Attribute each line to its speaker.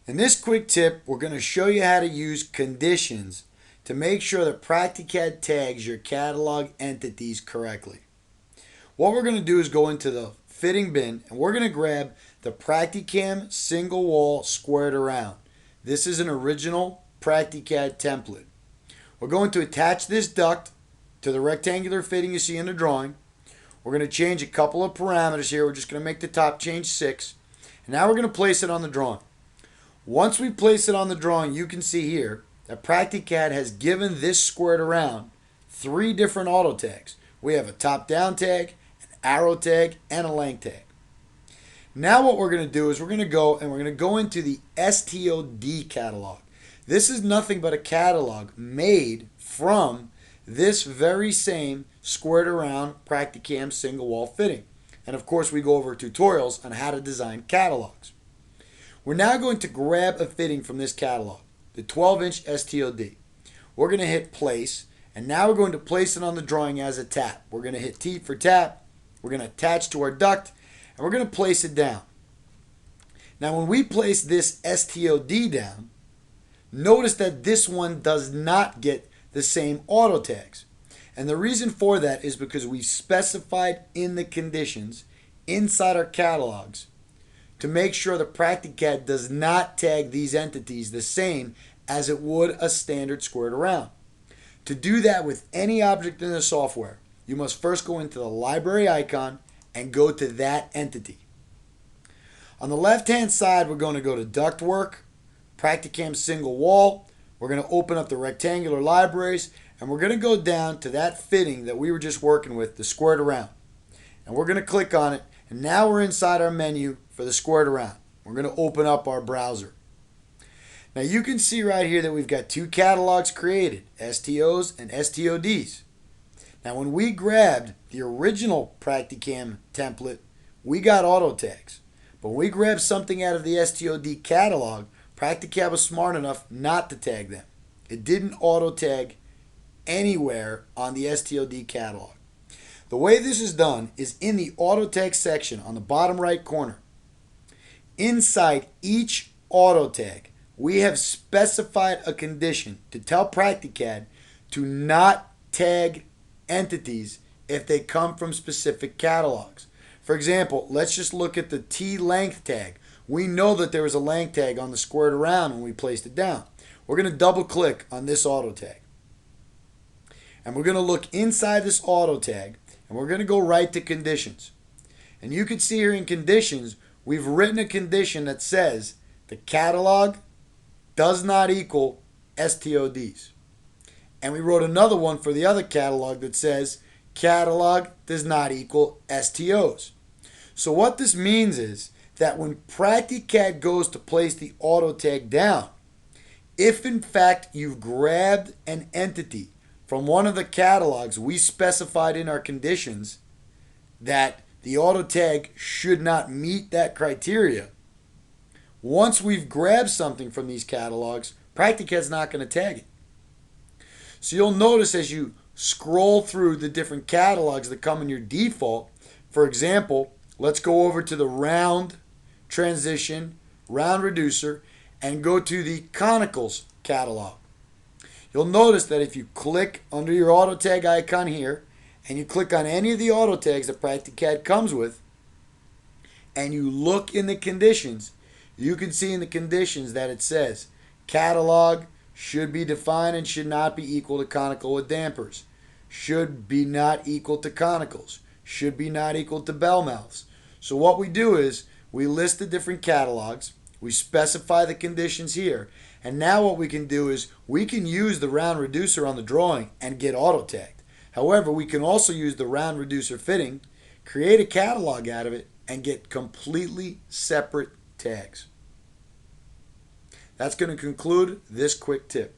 Speaker 1: In this quick tip, we're going to show you how to use conditions to make sure that Practicad tags your catalog entities correctly. What we're going to do is go into the fitting bin and we're going to grab the Practicam single wall squared around. This is an original Practicad template. We're going to attach this duct to the rectangular fitting you see in the drawing. We're going to change a couple of parameters here. We're just going to make the top change 6. And now we're going to place it on the drawing. Once we place it on the drawing, you can see here that Practicad has given this squared around 3 different auto tags. We have a top-down tag, an arrow tag, and a length tag. Now what we're going to do is we're going to go into the STOD catalog. This is nothing but a catalog made from this very same squared around Practicam single wall fitting. And of course we go over tutorials on how to design catalogs. We're now going to grab a fitting from this catalog, the 12-inch STOD. We're going to hit place, and now we're going to place it on the drawing as a tap. We're going to hit T for tap. We're going to attach to our duct, and we're going to place it down. Now when we place this STOD down, notice that this one does not get the same auto tags. And the reason for that is because we specified in the conditions inside our catalogs to make sure the Practicad does not tag these entities the same as it would a standard squared around. To do that with any object in the software, you must first go into the library icon and go to that entity. On the left-hand side, we're going to go to Ductwork, Practicam Single Wall. We're going to open up the rectangular libraries, and we're going to go down to that fitting that we were just working with, the squared around. And we're going to click on it, and now we're inside our menu for the squared around. We're going to open up our browser. Now you can see right here that we've got 2 catalogs created, STOs and STODs. Now when we grabbed the original Practicam template, we got auto tags. But when we grabbed something out of the STOD catalog, Practicam was smart enough not to tag them. It didn't auto tag anywhere on the STOD catalog. The way this is done is in the auto tag section on the bottom right corner. Inside each auto tag, we have specified a condition to tell Practicad to not tag entities if they come from specific catalogs. For example, let's just look at the T length tag. We know that there was a length tag on the squared around when we placed it down. We're going to double click on this auto tag. And we're going to look inside this auto tag, and we're going to go right to conditions. And you can see here in conditions, we've written a condition that says the catalog does not equal STODs. And we wrote another one for the other catalog that says catalog does not equal STOs. So what this means is that when Practicad goes to place the auto tag down, if in fact you've grabbed an entity from one of the catalogs we specified in our conditions that the auto tag should not meet that criteria, once we've grabbed something from these catalogs, Practicad's not going to tag it. So you'll notice as you scroll through the different catalogs that come in your default, for example, let's go over to the round transition, round reducer, and go to the conicals catalog. You'll notice that if you click under your auto tag icon here, and you click on any of the auto tags that Practicad comes with, and you look in the conditions, you can see in the conditions that it says catalog should be defined and should not be equal to conical with dampers, should be not equal to conicals, should be not equal to bell mouths. So what we do is we list the different catalogs, we specify the conditions here, and now what we can do is we can use the round reducer on the drawing and get auto tagged. However, we can also use the round reducer fitting, create a catalog out of it, and get completely separate tags. That's going to conclude this quick tip.